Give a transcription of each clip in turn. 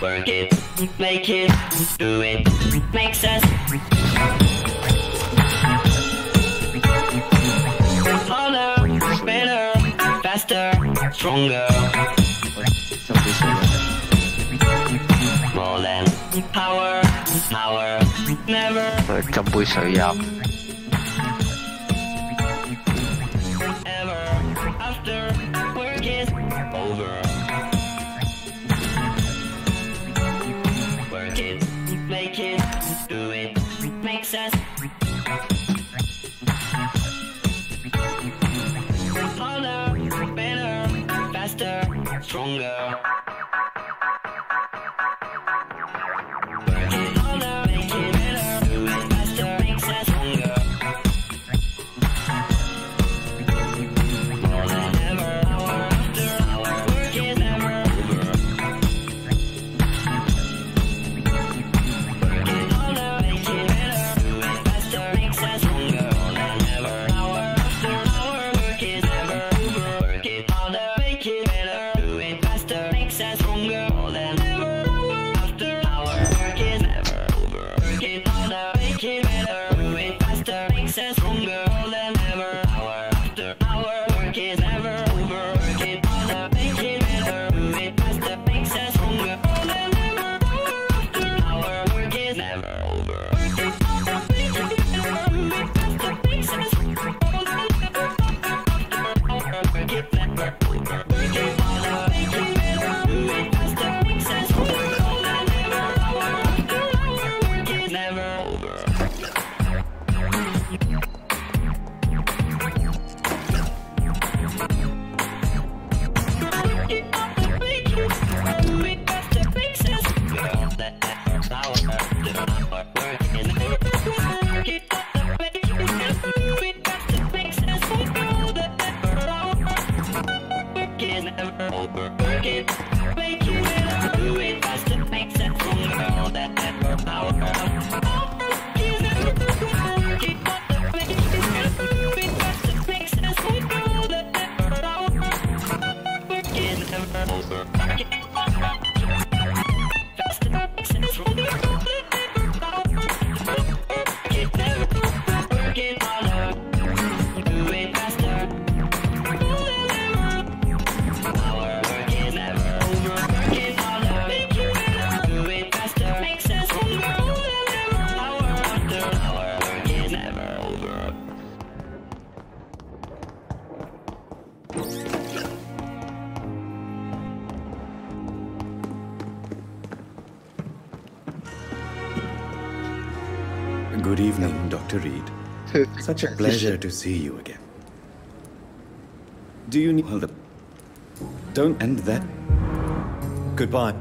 Work it, make it, do it, makes us harder, better, faster, stronger. More than power, power, never. 斟杯水飲。 Ever after work is over. Work it, make it, do it, makes us harder, better, faster, stronger. Work it harder, make it better, do it faster, makes us stronger. More than ever, hour after hour, work is never over. Work it harder, make it better, do it faster, makes us stronger. More than ever, hour after hour, work is never over. Work it harder, make it better, do it faster, makes us stronger. More than ever, hour after hour, work is never over. Work it harder, make it better, do it faster, makes us stronger. More than ever, hour after hour, work is never over. Work it harder, make it better, do it faster, makes us stronger. More than ever, hour after hour, work is never over. Work it harder, make it better, do it faster, makes us stronger. More than ever, hour after hour, work is never over. Work it harder, make it better, do it faster, makes us stronger. More than ever, hour after hour, work is never over. Good evening, Dr. Reed. Such a pleasure to see you again. Do you need... Hold up. Don't end that. Goodbye.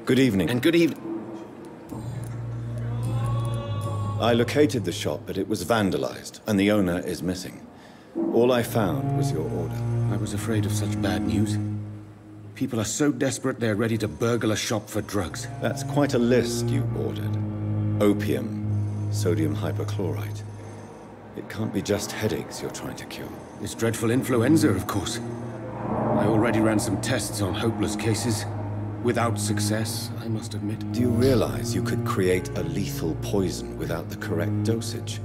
Good evening. And good evening. I located the shop, but it was vandalized, and the owner is missing. All I found was your order. I was afraid of such bad news. People are so desperate they're ready to burgle a shop for drugs. That's quite a list you ordered. Opium, sodium hypochlorite. It can't be just headaches you're trying to cure. This dreadful influenza, of course. I already ran some tests on hopeless cases. Without success, I must admit. Do you realize you could create a lethal poison without the correct dosage?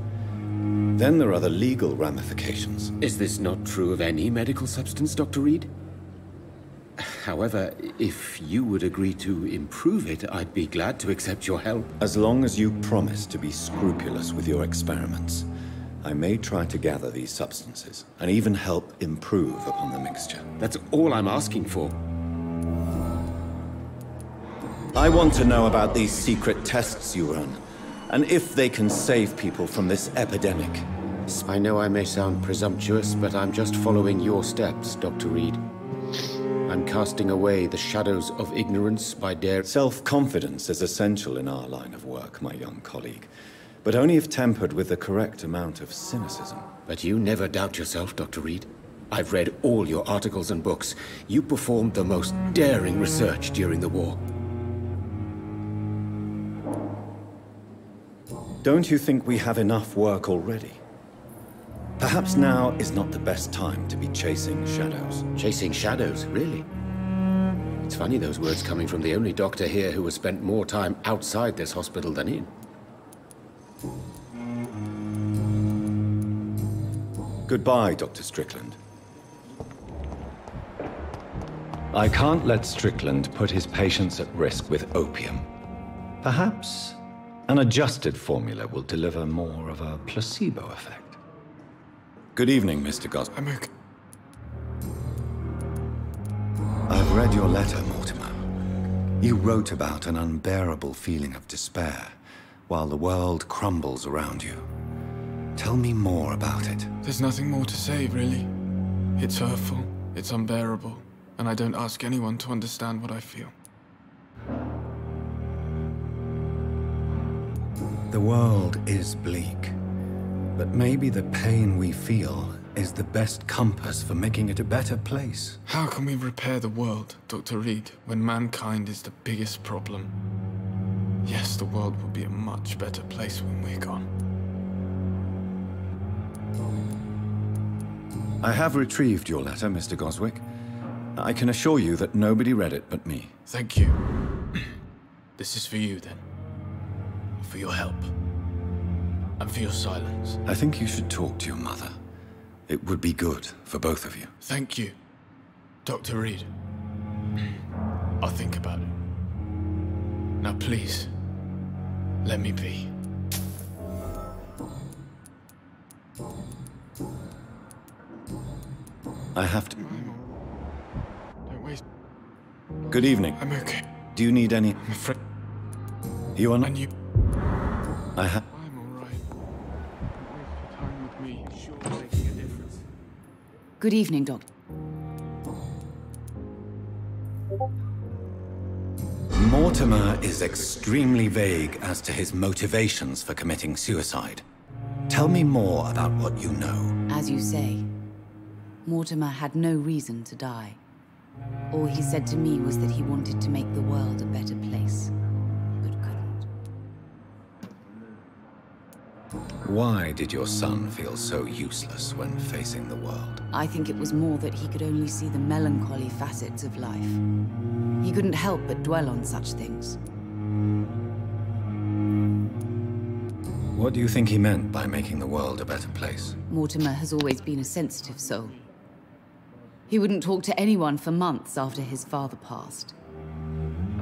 Then there are the legal ramifications. Is this not true of any medical substance, Dr. Reed? However, if you would agree to improve it, I'd be glad to accept your help. As long as you promise to be scrupulous with your experiments, I may try to gather these substances and even help improve upon the mixture. That's all I'm asking for. I want to know about these secret tests you run, and if they can save people from this epidemic. I know I may sound presumptuous, but I'm just following your steps, Dr. Reed. I'm casting away the shadows of ignorance by daring... Self-confidence is essential in our line of work, my young colleague, but only if tempered with the correct amount of cynicism. But you never doubt yourself, Dr. Reed. I've read all your articles and books. You performed the most daring research during the war. Don't you think we have enough work already? Perhaps now is not the best time to be chasing shadows. Chasing shadows, really? It's funny those words coming from the only doctor here who has spent more time outside this hospital than in. Goodbye, Dr. Strickland. I can't let Strickland put his patients at risk with opium. Perhaps an adjusted formula will deliver more of a placebo effect. Good evening, Mr. Goswick. I'm okay. I've read your letter, Mortimer. You wrote about an unbearable feeling of despair while the world crumbles around you. Tell me more about it. There's nothing more to say, really. It's hurtful, it's unbearable, and I don't ask anyone to understand what I feel. The world is bleak, but maybe the pain we feel is the best compass for making it a better place. How can we repair the world, Dr. Reed, when mankind is the biggest problem? Yes, the world will be a much better place when we're gone. I have retrieved your letter, Mr. Goswick. I can assure you that nobody read it but me. Thank you. This is for you, then. For your help. And for your silence. I think you should talk to your mother. It would be good for both of you. Thank you, Dr. Reed. I'll think about it. Now please, let me be. I have to... Don't waste... Good evening. I'm okay. Do you need any... I'm afraid... You are not... And you... I have... I'm all right. Don't waste your time with me. It's sure making a difference. Good evening, Doctor. Mortimer is extremely vague as to his motivations for committing suicide. Tell me more about what you know. As you say, Mortimer had no reason to die. All he said to me was that he wanted to make the world a better place, but couldn't. Why did your son feel so useless when facing the world? I think it was more that he could only see the melancholy facets of life. He couldn't help but dwell on such things. What do you think he meant by making the world a better place? Mortimer has always been a sensitive soul. He wouldn't talk to anyone for months after his father passed.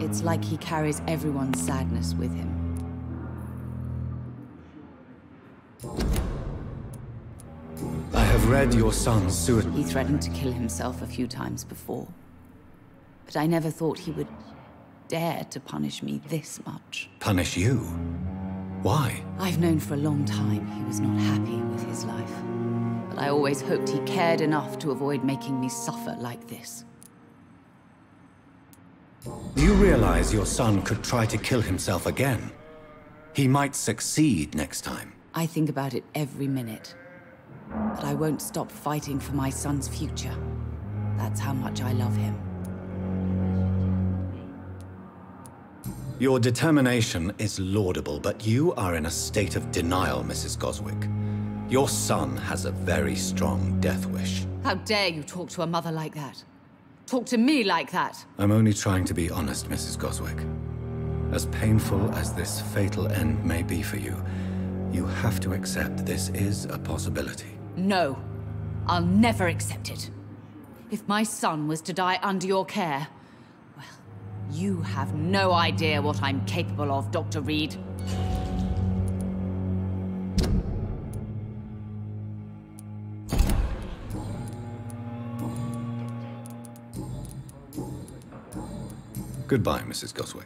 It's like he carries everyone's sadness with him. I have read your son's suicide. He threatened to kill himself a few times before. But I never thought he would dare to punish me this much. Punish you? Why? I've known for a long time he was not happy with his life. But I always hoped he cared enough to avoid making me suffer like this. You realize your son could try to kill himself again? He might succeed next time. I think about it every minute. But I won't stop fighting for my son's future. That's how much I love him. Your determination is laudable, but you are in a state of denial, Mrs. Goswick. Your son has a very strong death wish. How dare you talk to a mother like that? Talk to me like that? I'm only trying to be honest, Mrs. Goswick. As painful as this fatal end may be for you, you have to accept this is a possibility. No, I'll never accept it. If my son was to die under your care, well, you have no idea what I'm capable of, Dr. Reed. Goodbye, Mrs. Goswick.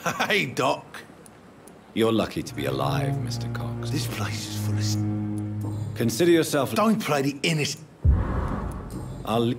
Hey, Doc. You're lucky to be alive, Mr. Cox. This place is full of... Consider yourself... Don't play the innocent... I'll...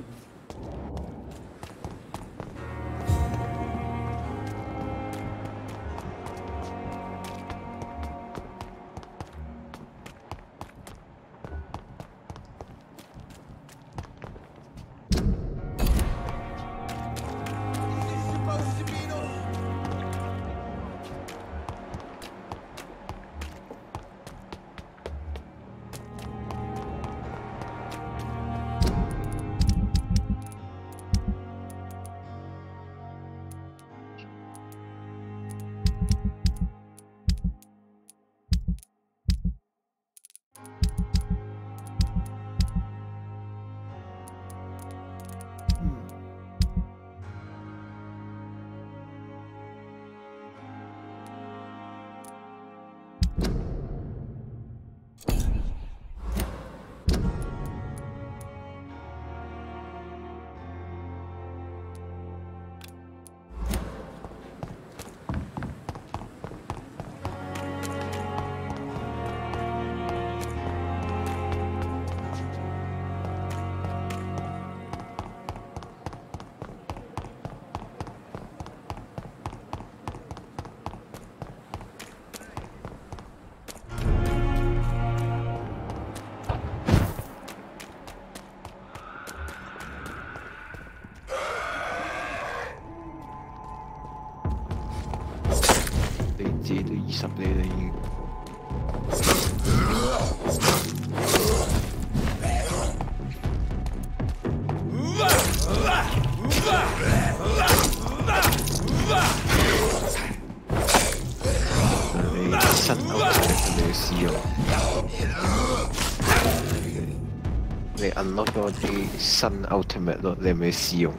They unlock the Sun Ultimate 咯，你有冇試用？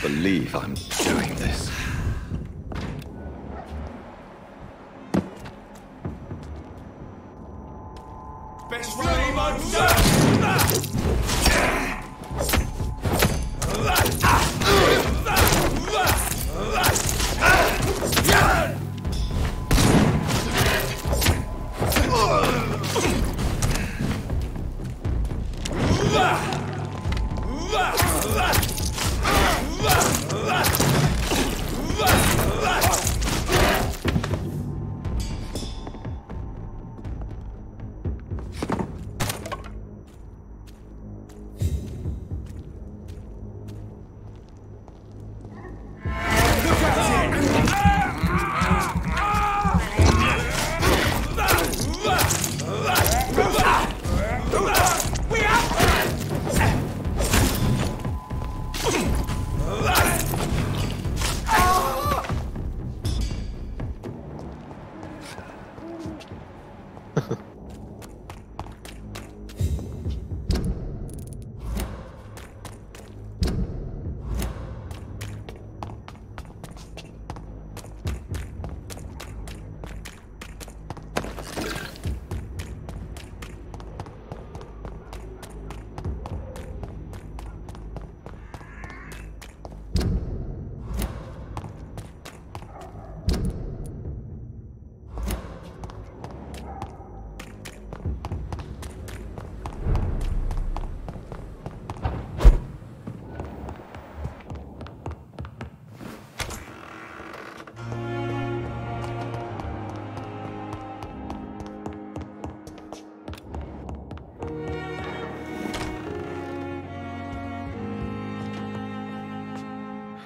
believe I'm doing this. Best game I've done!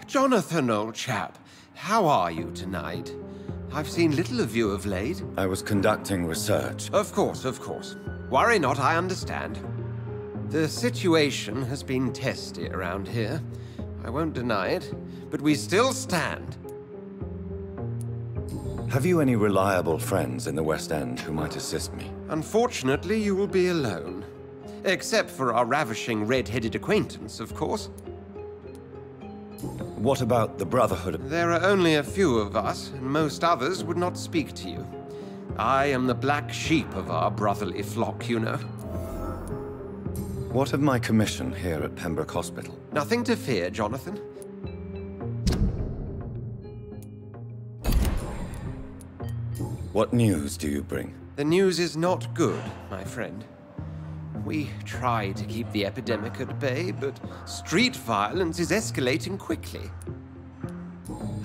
Jonathan, old chap, how are you tonight? I've seen little of you of late. I was conducting research. Of course, of course. Worry not, I understand. The situation has been testy around here. I won't deny it, but we still stand. Have you any reliable friends in the West End who might assist me? Unfortunately, you will be alone. Except for our ravishing red-headed acquaintance, of course. What about the Brotherhood? There are only a few of us, and most others would not speak to you. I am the black sheep of our brotherly flock, you know. What of my commission here at Pembroke Hospital? Nothing to fear, Jonathan. What news do you bring? The news is not good, my friend. We try to keep the epidemic at bay, but street violence is escalating quickly.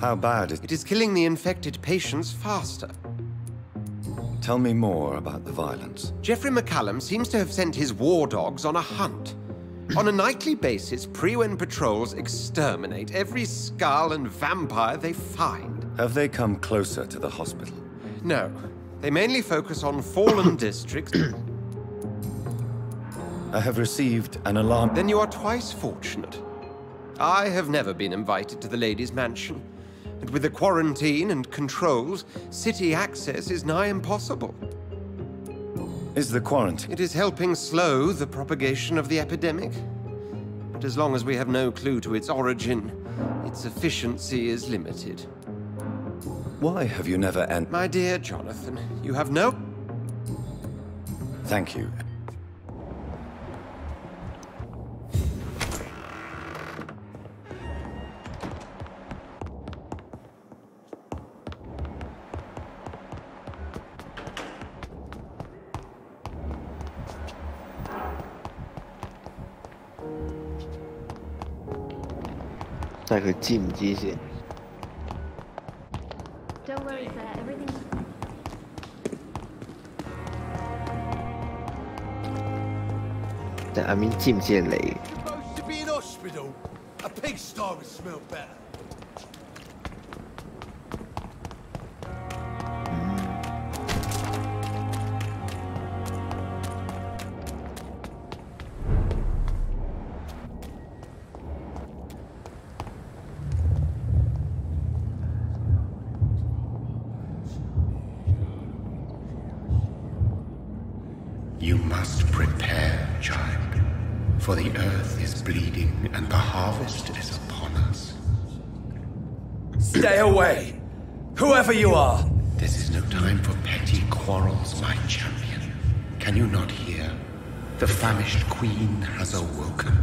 How bad is It is killing the infected patients faster. Tell me more about the violence. Jeffrey McCallum seems to have sent his war dogs on a hunt. On a nightly basis, Prewen patrols exterminate every skull and vampire they find. Have they come closer to the hospital? No, they mainly focus on fallen districts. I have received an alarm. Then you are twice fortunate. I have never been invited to the lady's mansion, and with the quarantine and controls, city access is nigh impossible. Is the quarantine? It is helping slow the propagation of the epidemic. But as long as we have no clue to its origin, its efficiency is limited. Why have you never My dear Jonathan, you have no... Thank you. Don't worry, sir. Everything's... I mean 知唔知你 Supposed to be in hospital. A pigsty would smell better. You must prepare, child, for the earth is bleeding and the harvest is upon us. Stay away! Whoever you are! This is no time for petty quarrels, my champion. Can you not hear? The famished queen has awoken.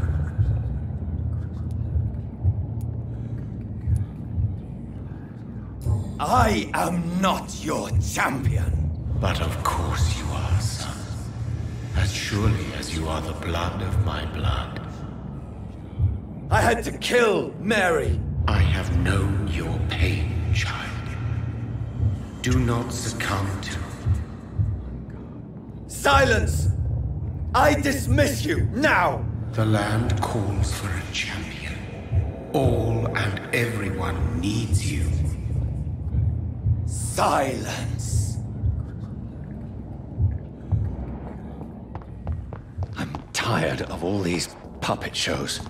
I am not your champion. But of course you are, son. As surely as you are the blood of my blood. I had to kill Mary. I have known your pain, child. Do not succumb to... Silence! I dismiss you, now! The land calls for a champion. All and everyone needs you. Silence! I'm tired of all these puppet shows.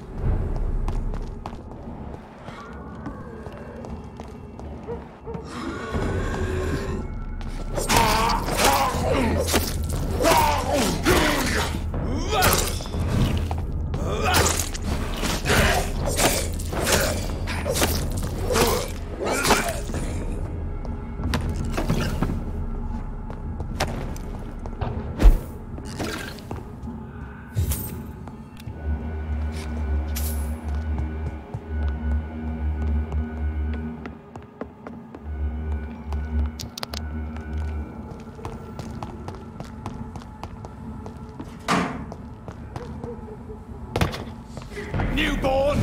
Newborn!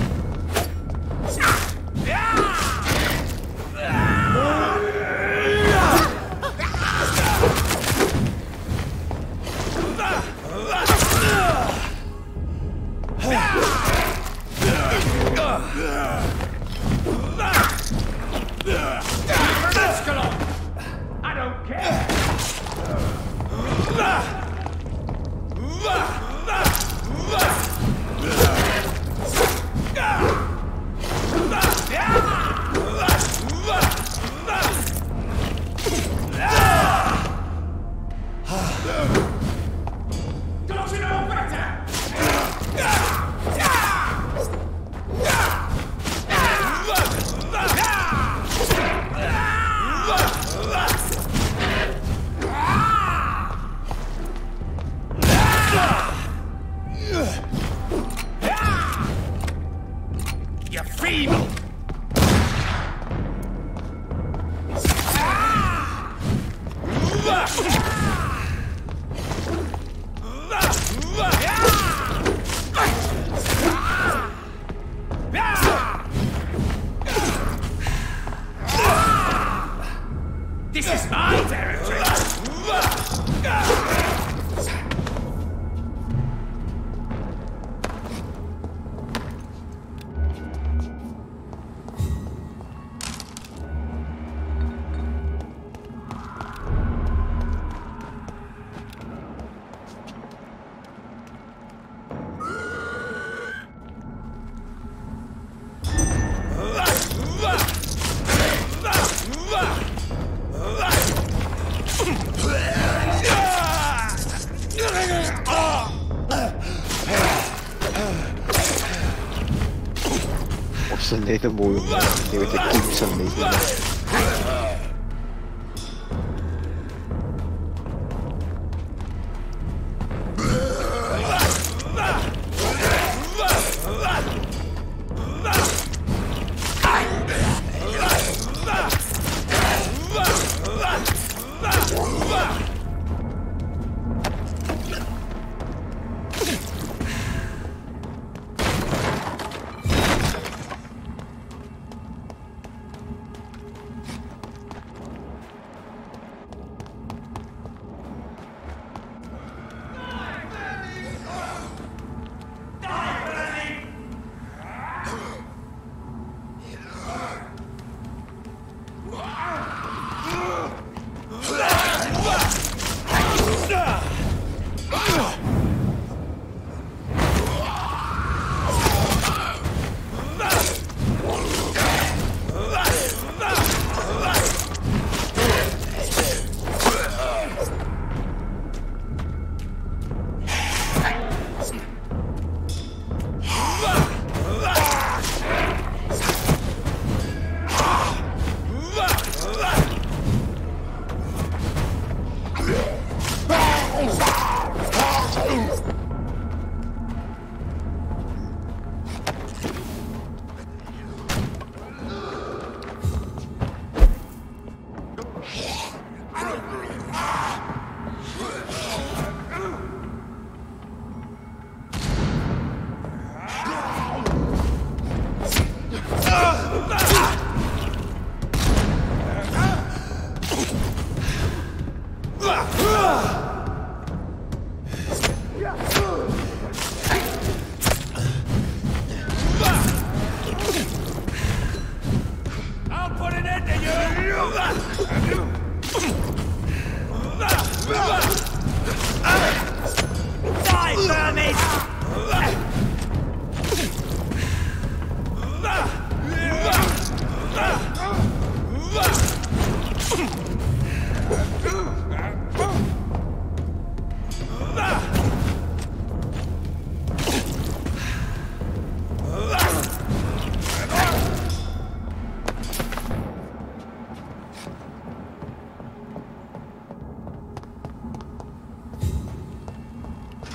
I don't care! Don't you know better? You're feeble! This is my territory! Sådan lidt af moden. Det er jo det gik sådan lidt.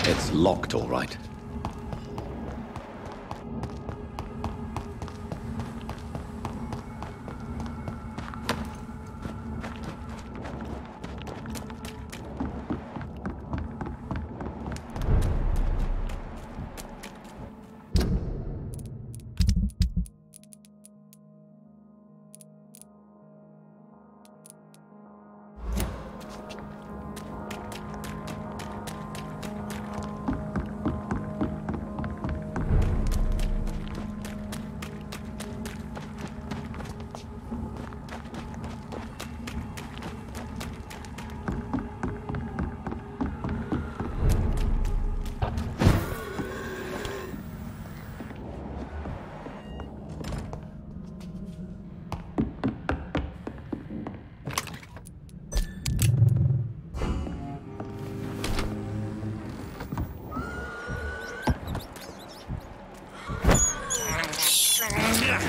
It's locked, all right.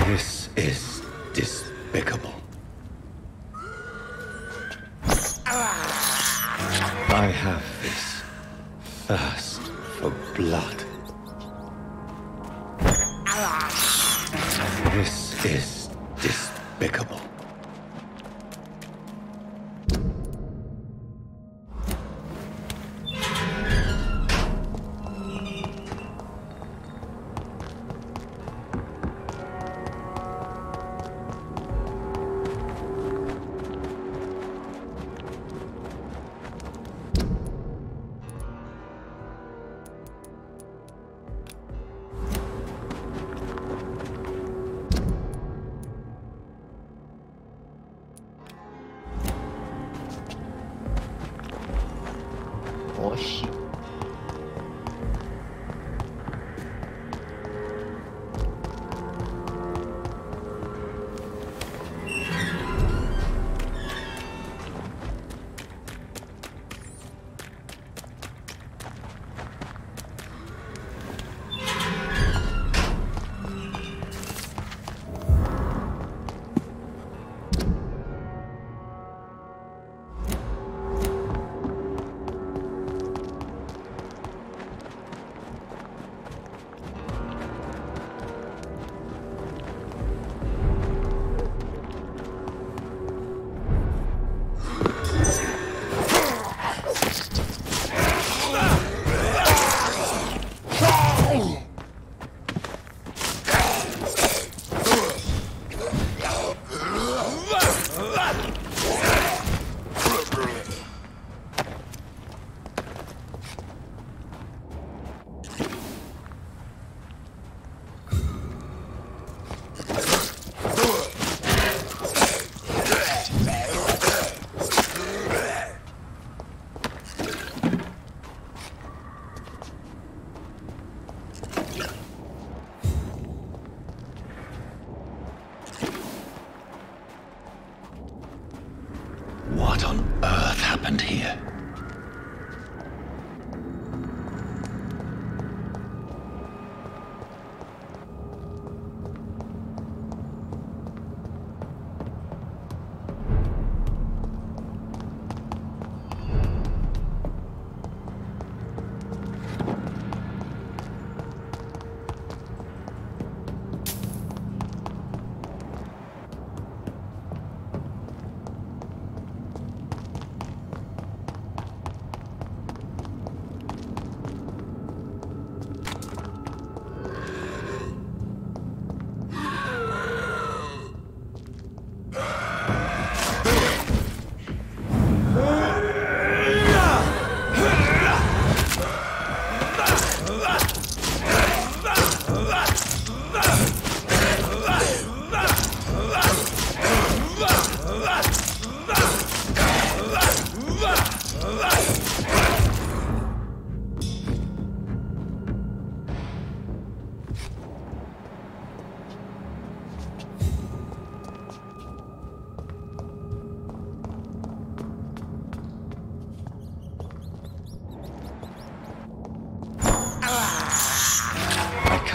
This is despicable. I have this thirst for blood. This is despicable. Oh shit.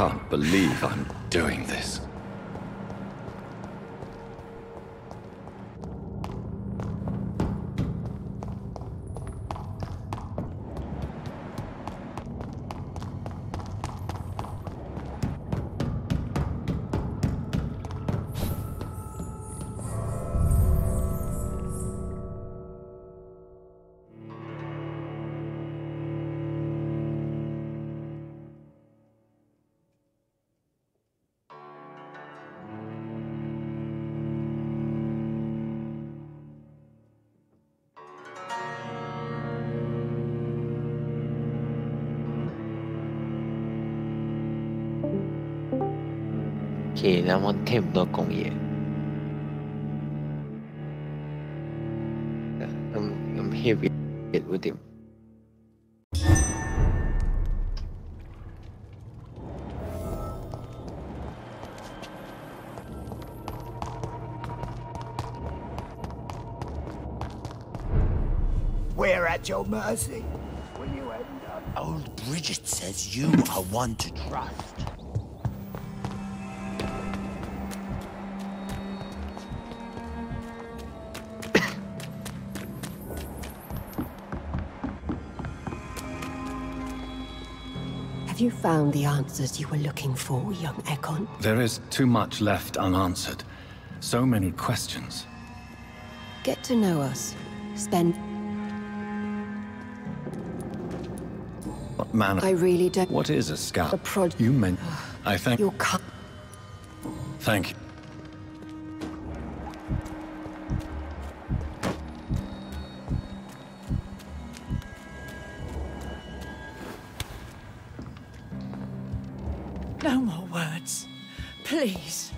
can't believe I'm doing this. OK， 然後聽唔到講嘢。咁 heavy 會點？ We're at your mercy. When you end up. Old Bridget says you are one to trust. Have you found the answers you were looking for, young Ekon? There is too much left unanswered. So many questions. Get to know us. Spend... What manner? I really don't... What is a scout? A prod... You meant... I think... You're Thank you. No more words. Please.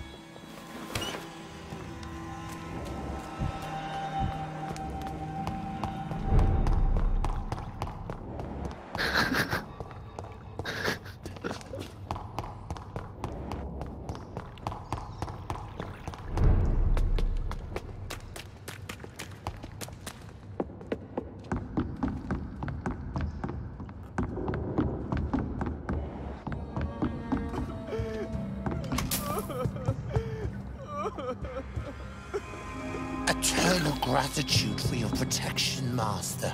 Eternal gratitude for your protection, Master.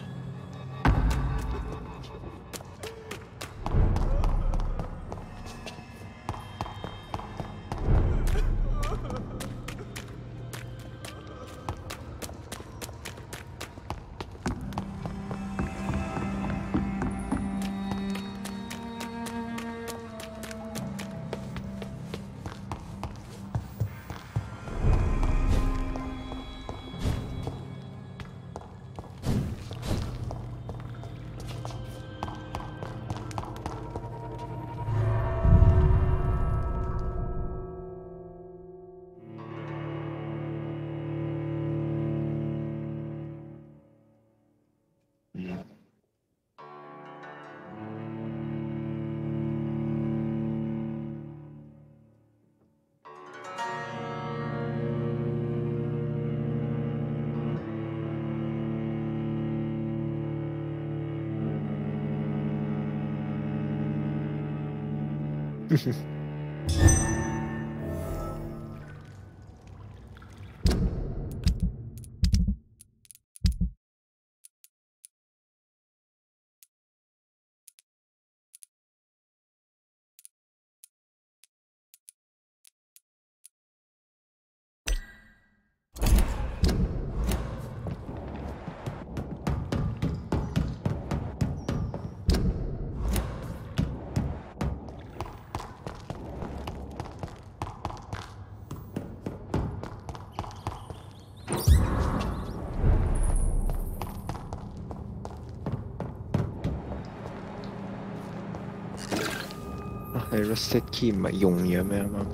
Rusted key 唔係用嘅咩啱啱？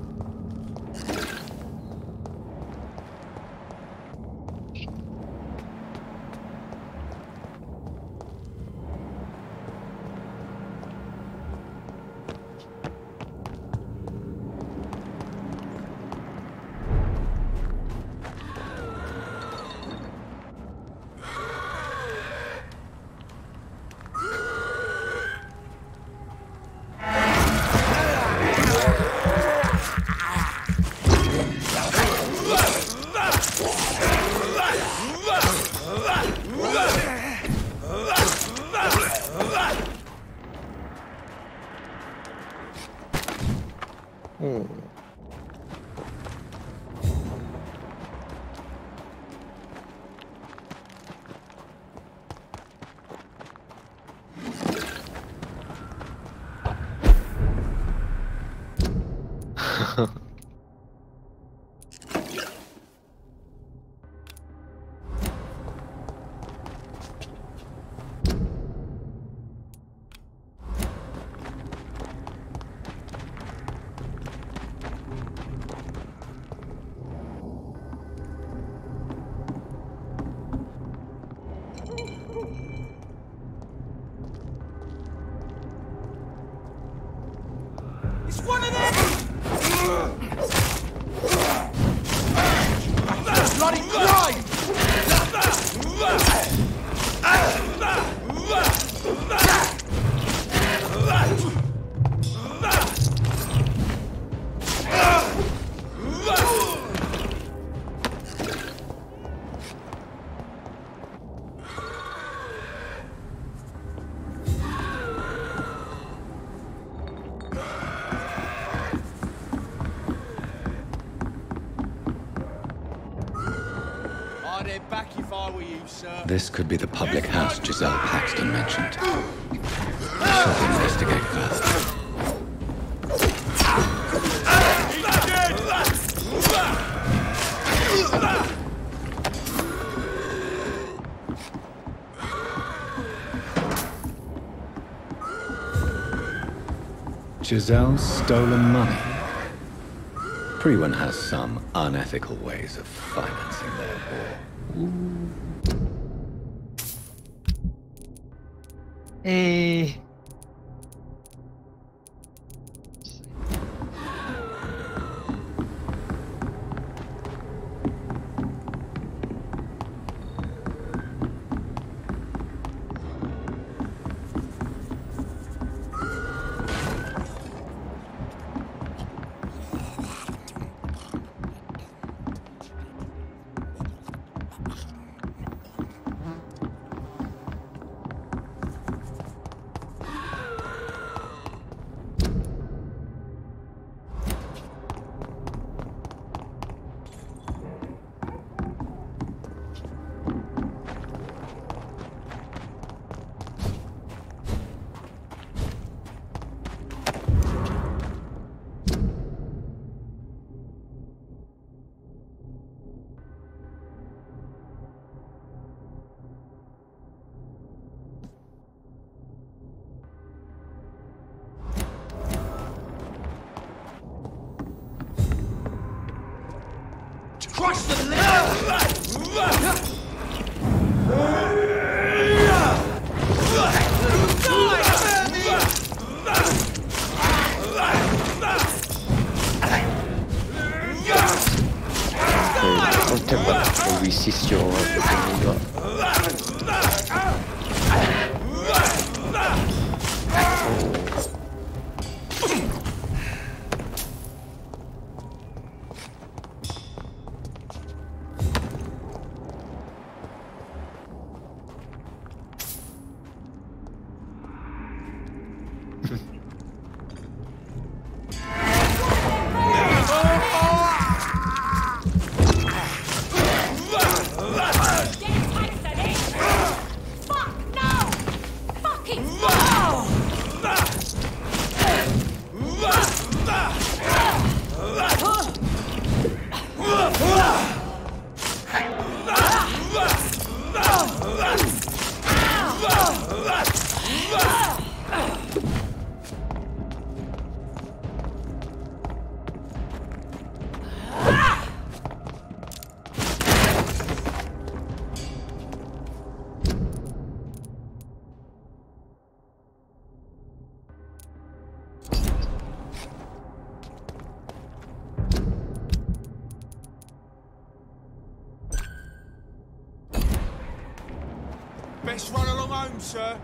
Ugh! It's one of them! Bloody crime! This could be the public house Giselle Paxton mentioned. I shall investigate further. Giselle's stolen money. Priwen has some unethical ways of financing their war. Crush the lid! Resist your Best run along home, sir.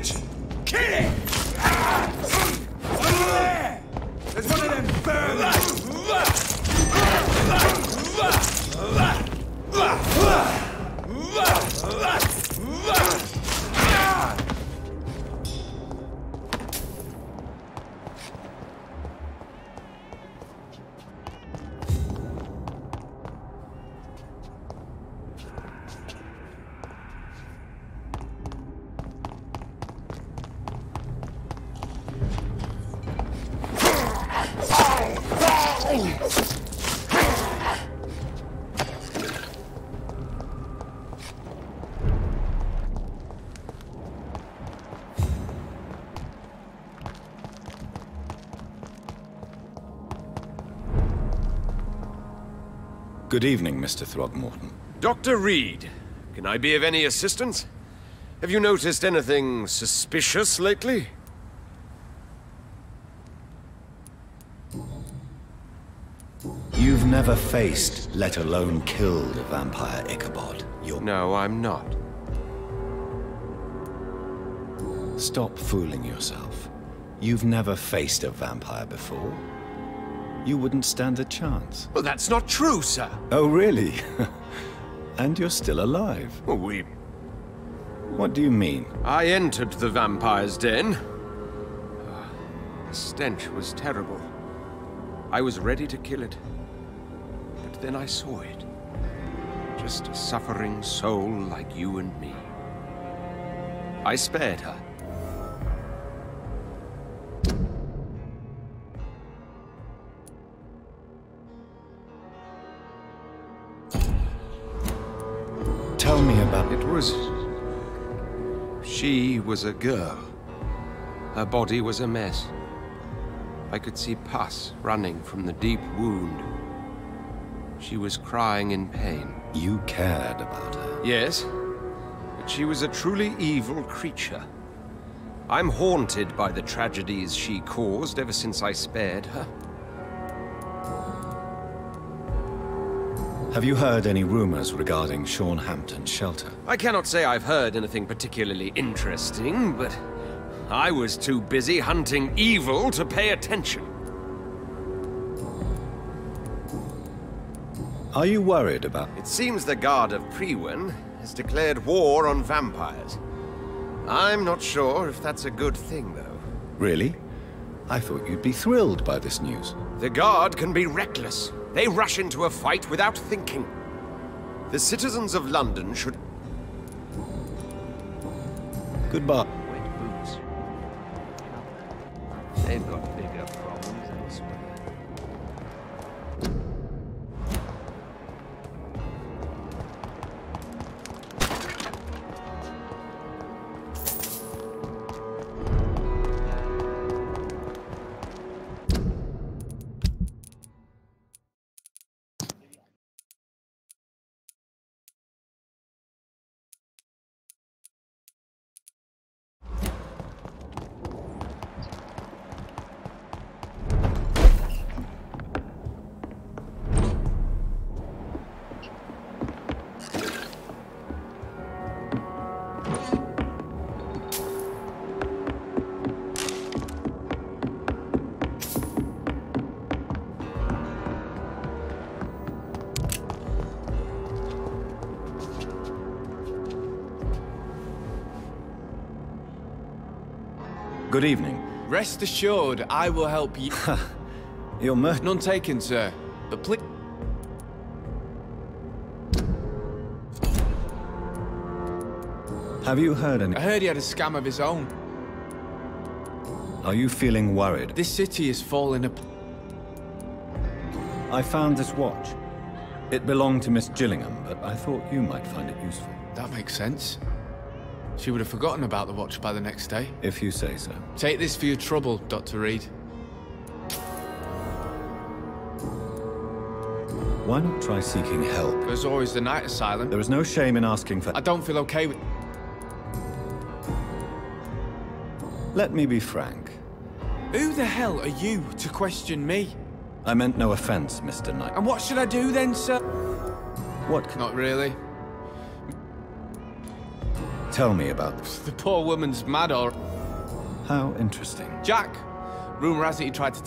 Reed! Kill it! Over there! There's one of them vermin! Good evening, Mr. Throgmorton. Dr. Reed, can I be of any assistance? Have you noticed anything suspicious lately? You've never faced, let alone killed, a vampire Ichabod. No, I'm not. Stop fooling yourself. You've never faced a vampire before. You wouldn't stand a chance. Well, that's not true, sir. Oh, really? And you're still alive? Well, What do you mean? I entered the vampire's den. The stench was terrible. I was ready to kill it. But then I saw it. Just a suffering soul like you and me. I spared her. Tell me about... It was... She was a girl. Her body was a mess. I could see pus running from the deep wound. She was crying in pain. You cared about her? Yes, but she was a truly evil creature. I'm haunted by the tragedies she caused ever since I spared her. Have you heard any rumors regarding Sean Hampton's shelter? I cannot say I've heard anything particularly interesting, but I was too busy hunting evil to pay attention. Are you worried about... It seems the Guard of Priwen has declared war on vampires. I'm not sure if that's a good thing, though. Really? I thought you'd be thrilled by this news. The Guard can be reckless. They rush into a fight without thinking. The citizens of London should... Goodbye. Wet boots. They've got bigger problems elsewhere. Good evening. Rest assured, I will help you. You're None taken, sir. But please... Have you heard any... I heard he had a scam of his own. Are you feeling worried? This city is falling apart. I found this watch. It belonged to Miss Gillingham, but I thought you might find it useful. That makes sense. She would have forgotten about the watch by the next day. If you say so. Take this for your trouble, Dr. Reed. Why not try seeking help? There's always the night asylum. There is no shame in asking for... I don't feel okay with... Let me be frank. Who the hell are you to question me? I meant no offense, Mr. Knight. And what should I do then, sir? What? Not really. Tell me about this. The poor woman's mad or... How interesting. Jack! Rumour has it he tried to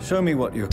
Show me what you...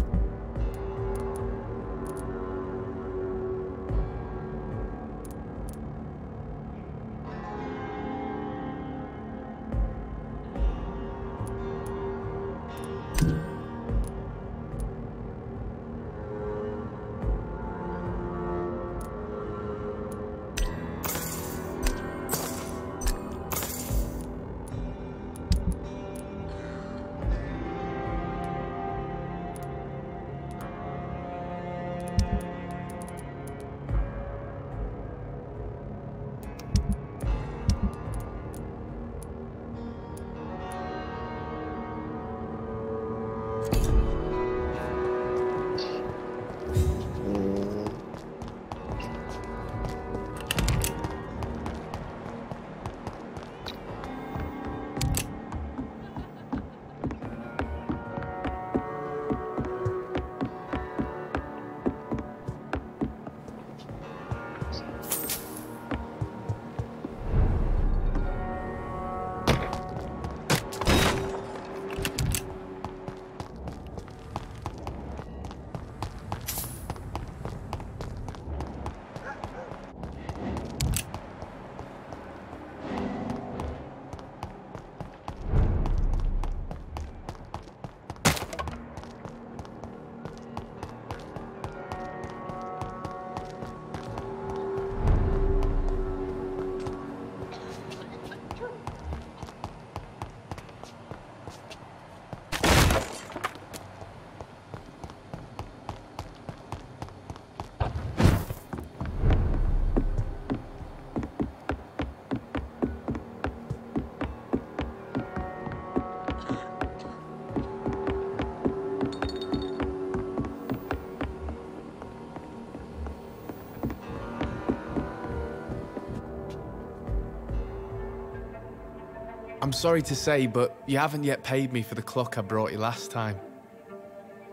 I'm sorry to say, but you haven't yet paid me for the clock I brought you last time.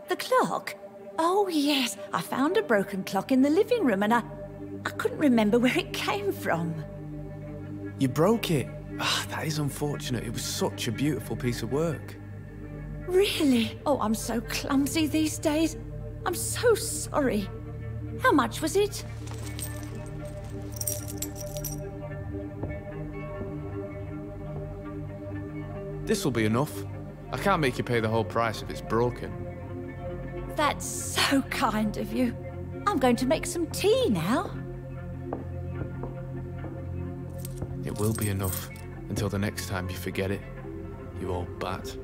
The clock? Oh, yes. I found a broken clock in the living room and I couldn't remember where it came from. You broke it? Ah, that is unfortunate. It was such a beautiful piece of work. Really? Oh, I'm so clumsy these days. I'm so sorry. How much was it? This'll be enough. I can't make you pay the whole price if it's broken. That's so kind of you. I'm going to make some tea now. It will be enough until the next time you forget it, you old bat.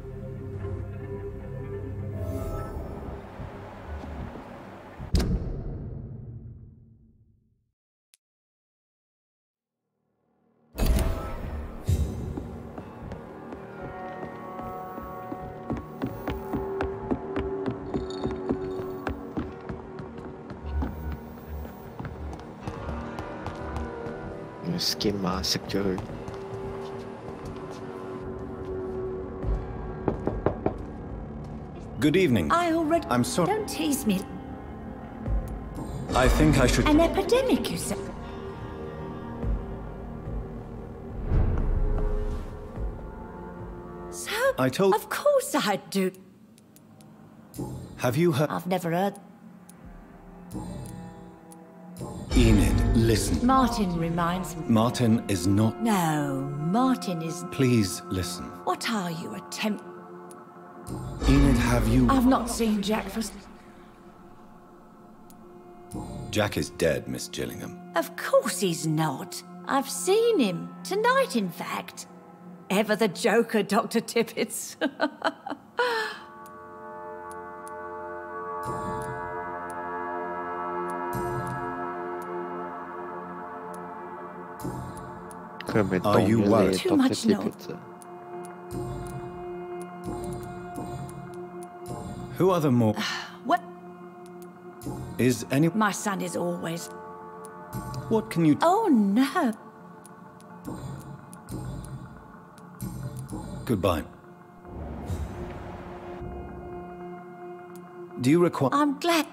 Skim secure. Good evening. I'm sorry. Don't tease me. I think I should... An epidemic, you said? So, I told... Of course I do. Have you heard... I've never heard... Enid, listen. Martin reminds me... Martin is not... No, Martin is... Please, listen. What are you, Enid, have you... I've not seen Jack for... Jack is dead, Miss Gillingham. Of course he's not. I've seen him. Tonight, in fact. Ever the joker, Dr. Tippett. Are you worried? Too much no. Who are the more... What? Is any... My son is always... What can you... Oh, no. Goodbye. Do you require... I'm glad.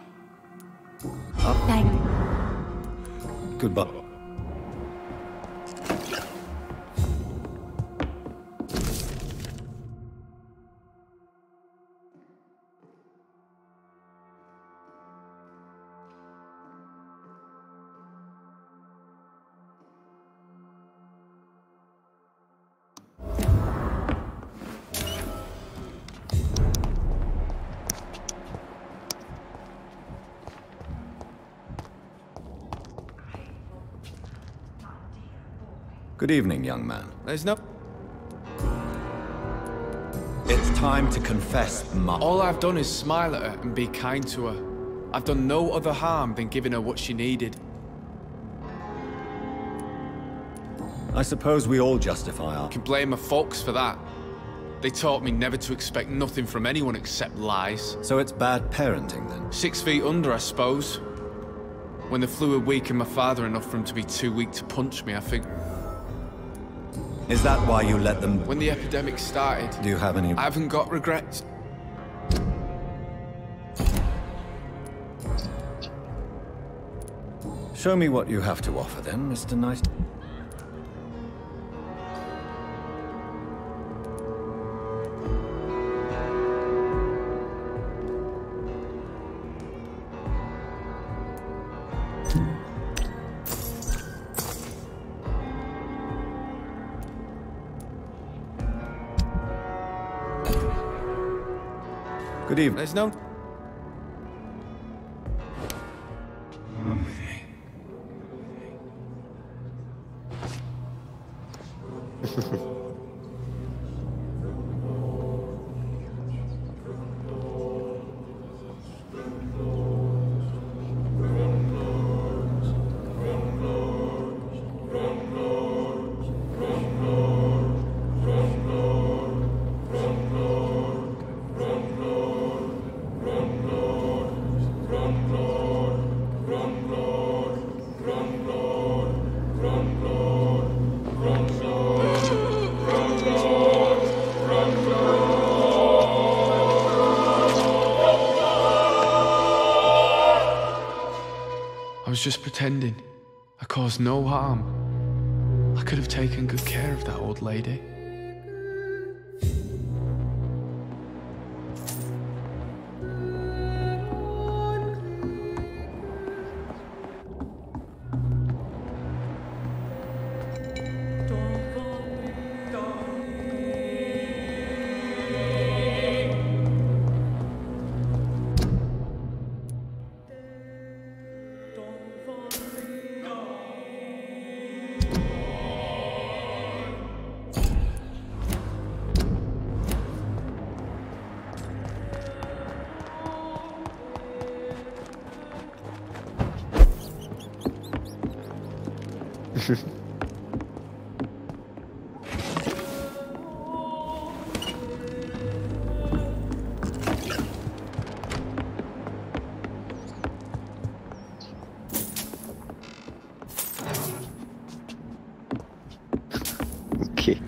Thank you. Goodbye. Good evening, young man. There's no... It's time to confess, Mum. All I've done is smile at her and be kind to her. I've done no other harm than giving her what she needed. I suppose we all justify our... I can blame my folks for that. They taught me never to expect nothing from anyone except lies. So it's bad parenting, then? 6 feet under, I suppose. When the flu had weakened my father enough for him to be too weak to punch me, I think... Is that why you let them... When the epidemic started... Do you have any... I haven't got regrets. Show me what you have to offer, then, Mr. Knight. Good evening. There's no... I was just pretending. I caused no harm. I could have taken good care of that old lady. Okay.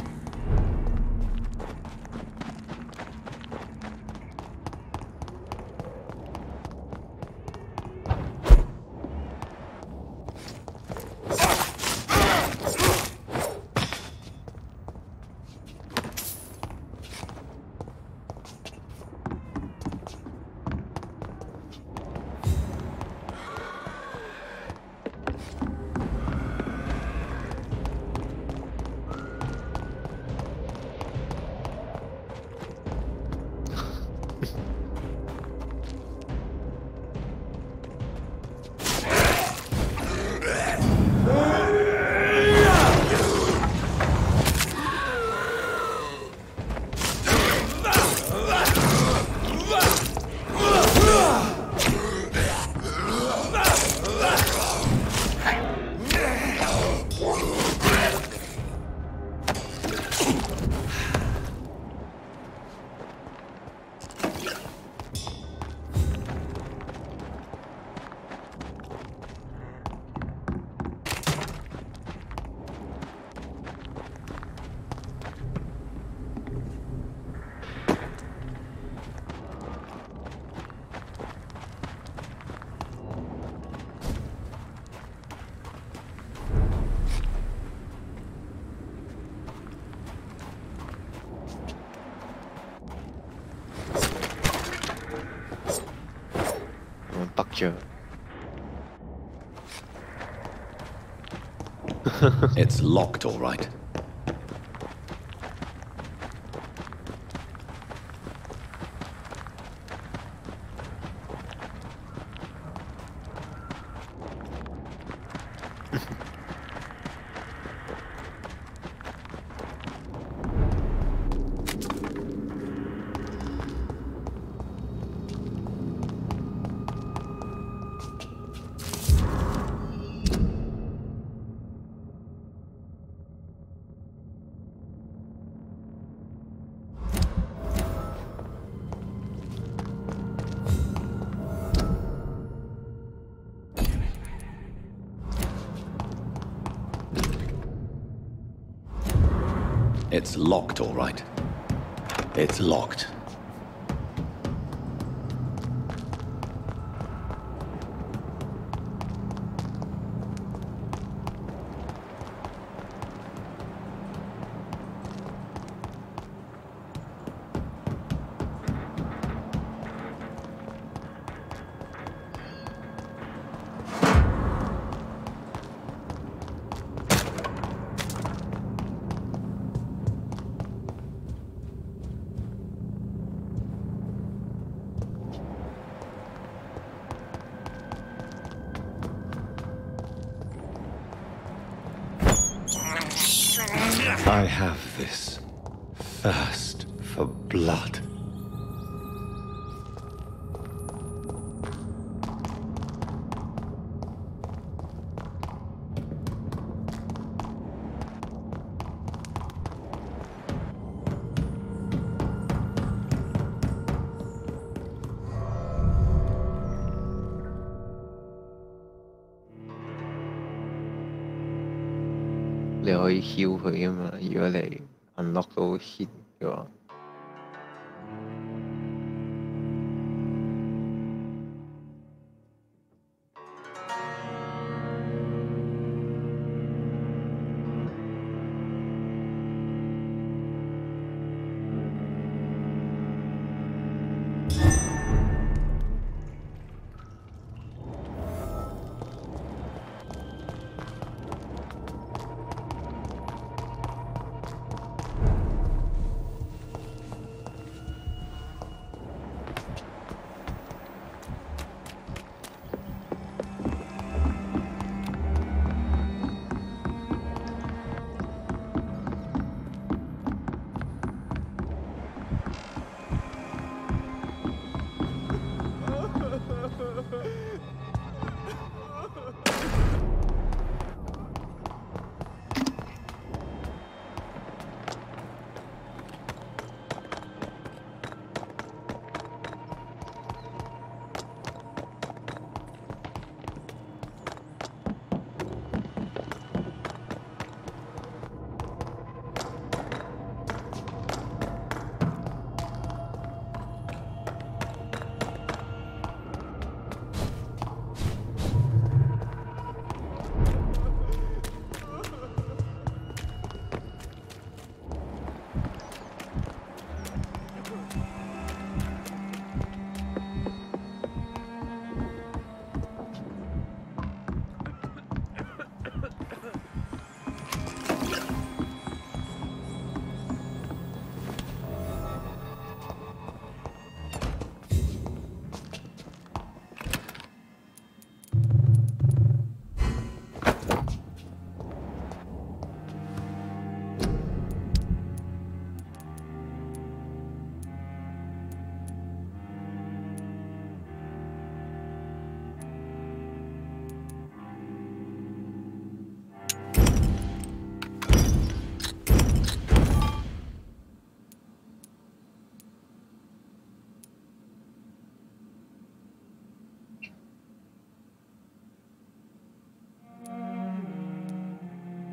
creature. It's locked, all right. It's locked, all right. It's locked. I have this thirst for blood.你可以 heal 佢㗎嘛，如果你 unlock 到 hit 嘅話。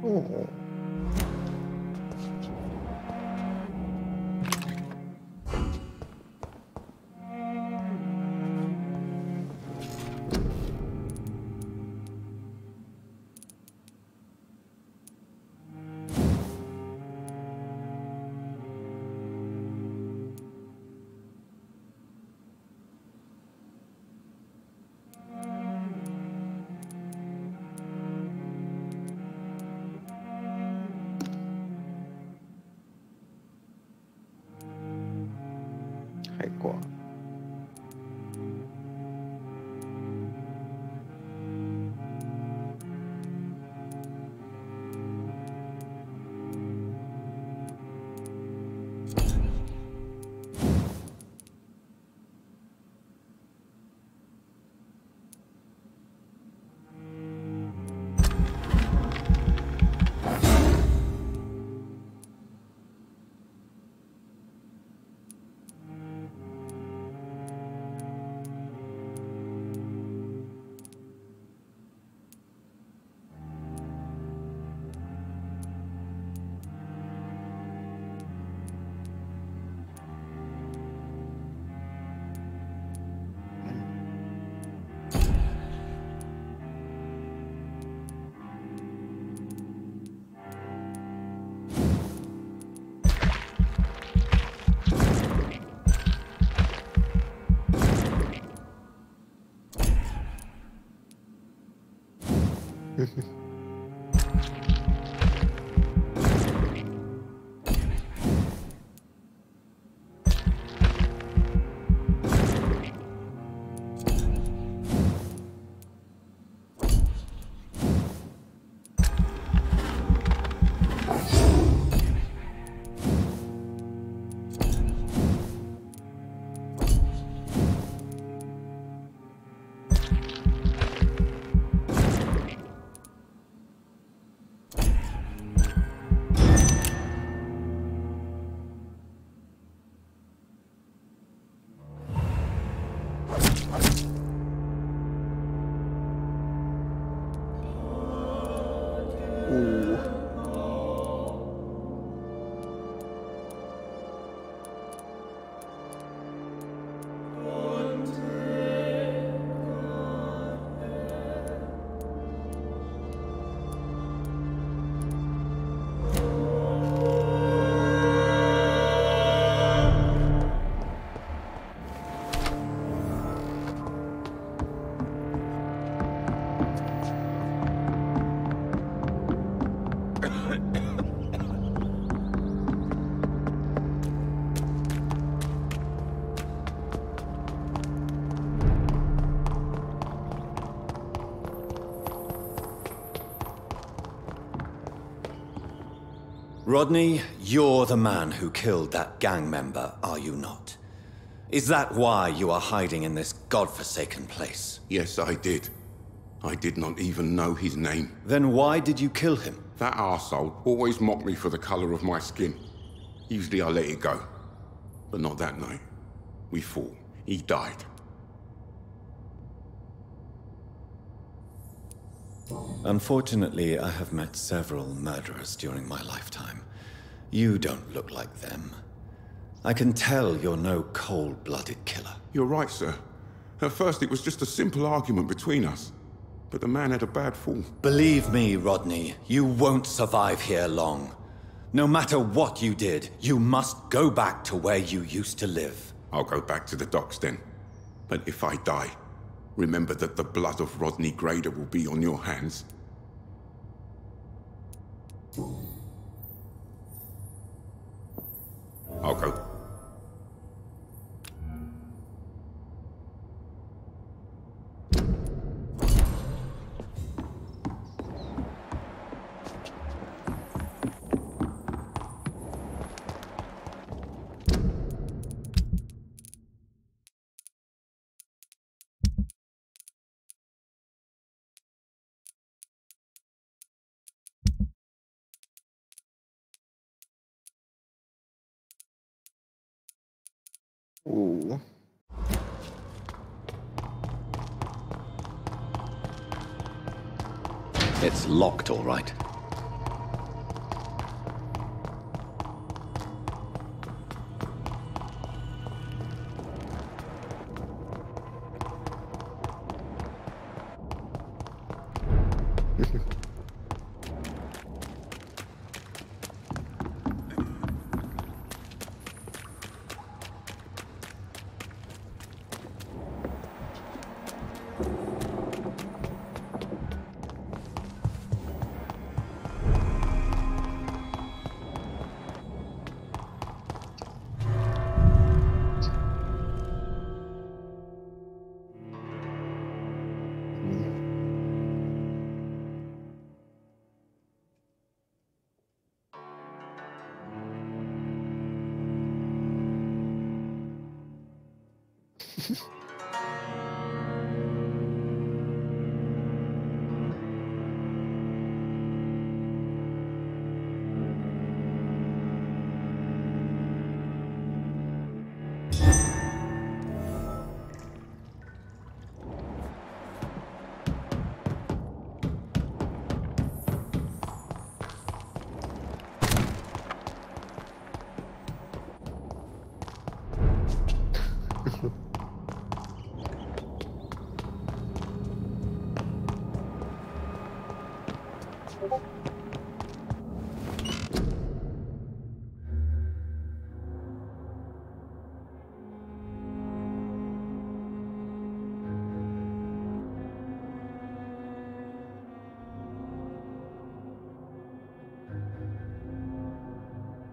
Oh. กว่า Rodney, you're the man who killed that gang member, are you not? Is that why you are hiding in this godforsaken place? Yes, I did. I did not even know his name. Then why did you kill him? That arsehole always mocked me for the color of my skin. Usually I let it go. But not that night. We fought. He died. Unfortunately, I have met several murderers during my lifetime. You don't look like them. I can tell you're no cold-blooded killer. You're right, sir. At first it was just a simple argument between us. But the man had a bad fall. Believe me, Rodney, you won't survive here long. No matter what you did, you must go back to where you used to live. I'll go back to the docks then. But if I die, remember that the blood of Rodney Grader will be on your hands. I'll go. Ooh. It's locked, all right.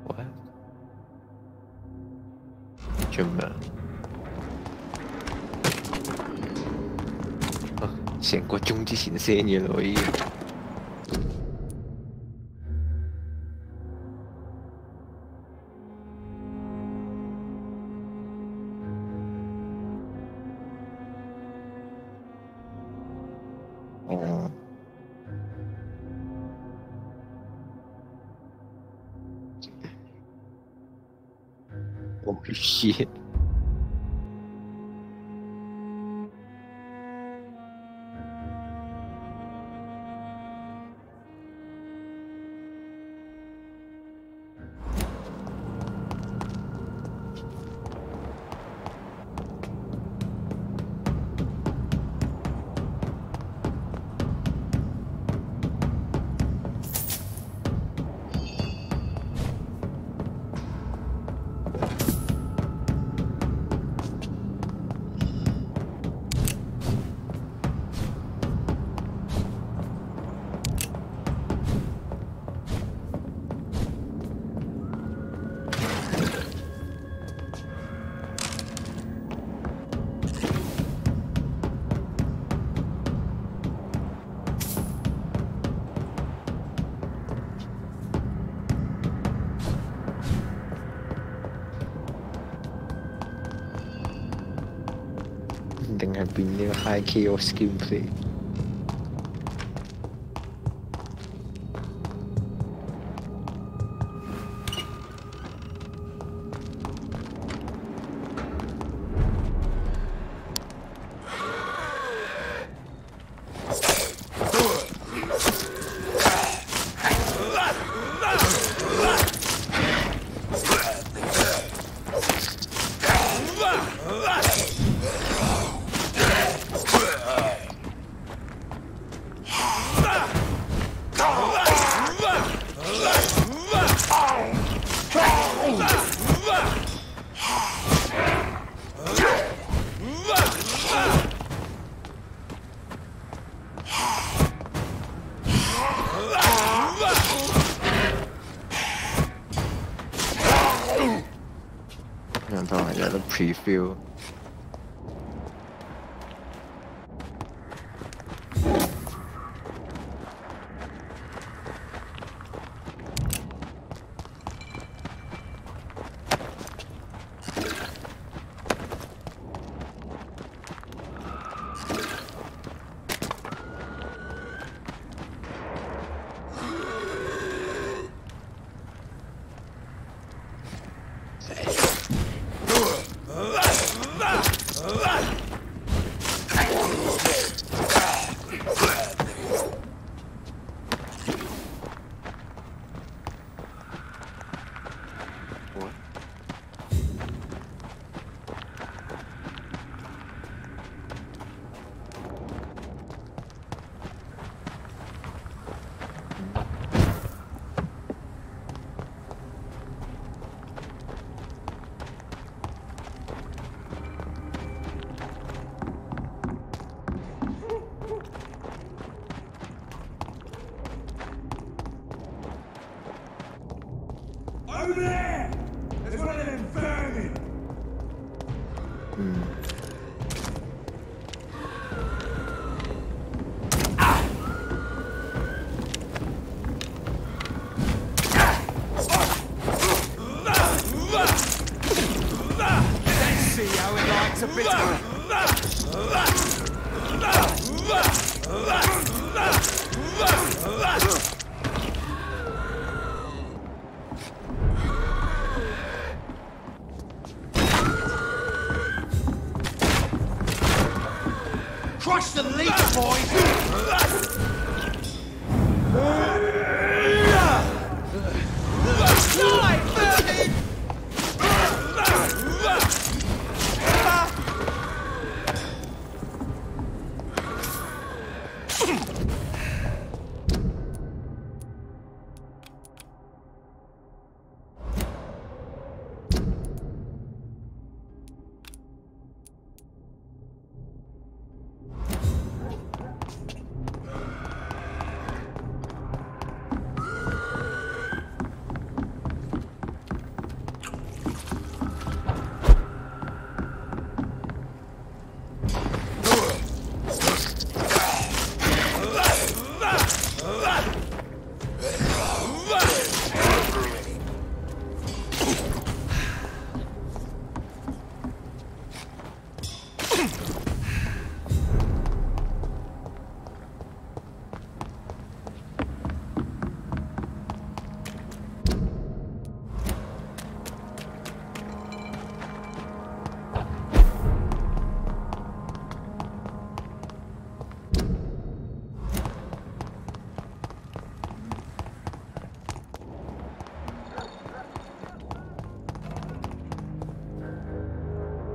What? 做咩？成個鐘之前 send 嘅咯，已經。哦。Oh shit. Định係變呢個 high chaos gameplay。當係有得 preview。Over there! There's one of them vermin! Let's see how it likes a bit. Crush the leech, boys!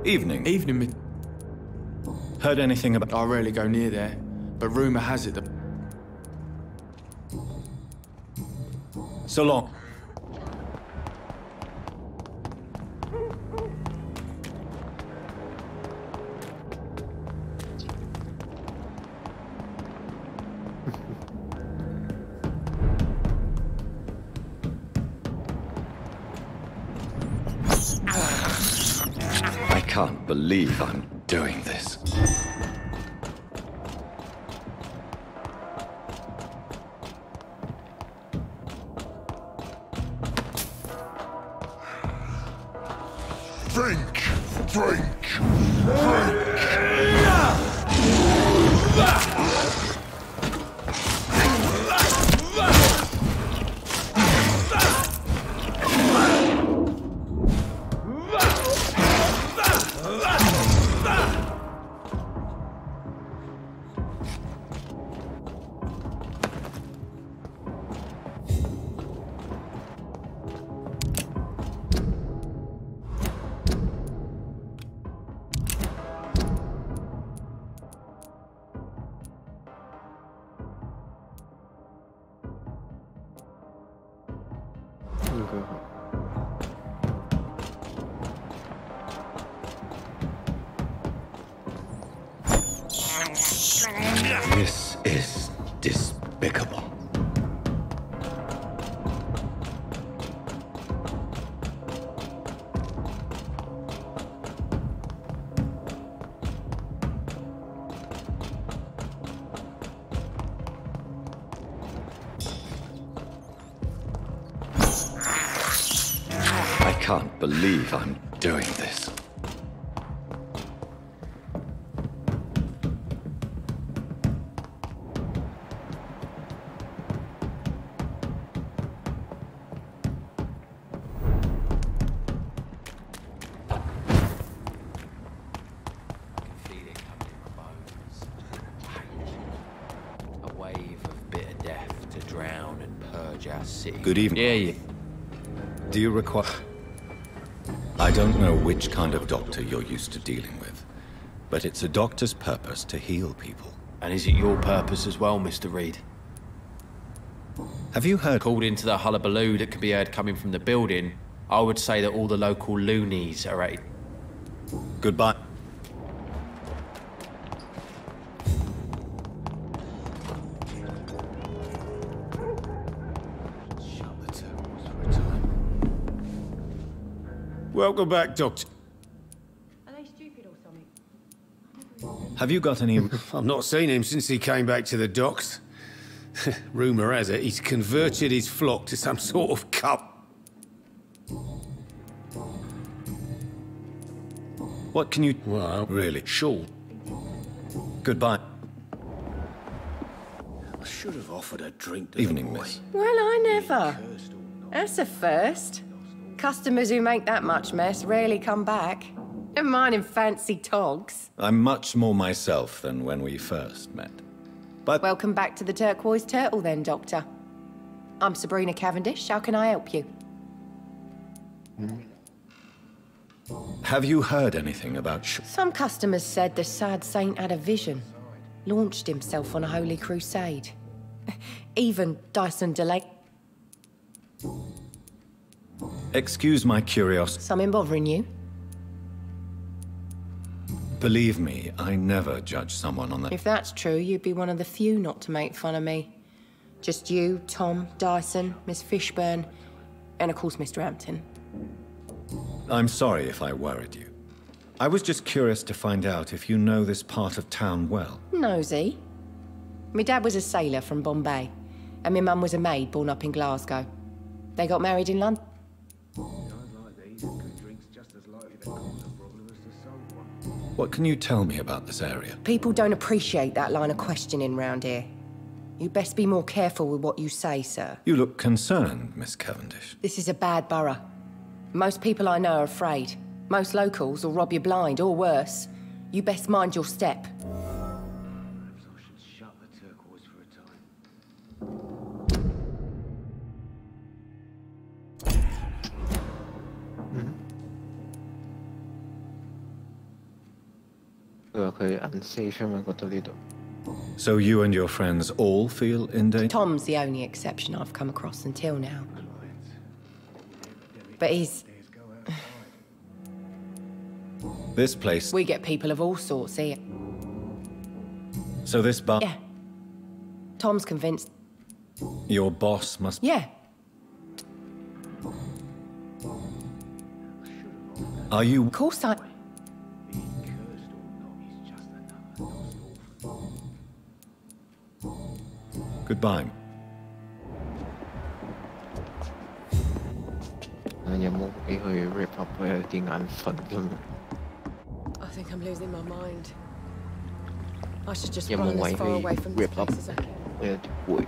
Evening. Evening. Heard anything about... I rarely go near there, but rumour has it that... So long. I can't believe I'm doing this. Drink! Drink! This is despicable. I can't believe I'm doing this. Good evening. Yeah. Do you require... I don't know which kind of doctor you're used to dealing with, but it's a doctor's purpose to heal people. And is it your purpose as well, Mr. Reed? Have you heard... Called into the hullabaloo that can be heard coming from the building, I would say that all the local loonies are at it. Goodbye. Welcome back, Doctor. Are they stupid or something? Have you got any... I've not seen him since he came back to the docks. Rumour has it he's converted his flock to some sort of cult. What can you... Well, really? Sure. Goodbye. I should have offered a drink to Evening, the boy. miss. Well, I never. That's a first. Customers who make that much mess rarely come back. Never mind in fancy togs. I'm much more myself than when we first met. But... Welcome back to the Turquoise Turtle then, Doctor. I'm Sabrina Cavendish. How can I help you? Have you heard anything about Some customers said the sad saint had a vision. Launched himself on a holy crusade. Even Dyson DeLay. Excuse my curiosity. Something bothering you? Believe me, I never judge someone on that. If that's true, you'd be one of the few not to make fun of me. Just you, Tom, Dyson, Miss Fishburne, and of course Mr. Hampton. I'm sorry if I worried you. I was just curious to find out if you know this part of town well. Nosy. My dad was a sailor from Bombay, and my mum was a maid born up in Glasgow. They got married in London. What can you tell me about this area? People don't appreciate that line of questioning round here. You'd best be more careful with what you say, sir. You look concerned, Miss Cavendish. This is a bad borough. Most people I know are afraid. Most locals will rob you blind, or worse. You best mind your step. So you and your friends all feel in danger? Tom's the only exception I've come across until now. But he's... This place... We get people of all sorts here. So this bar... Yeah. Tom's convinced... Your boss must... Yeah. Are you... Of course I... Goodbye. I think I'm losing my mind. I should just 有冇 run 位 as far away 去 from this rip up place as I can. 呢一啲會？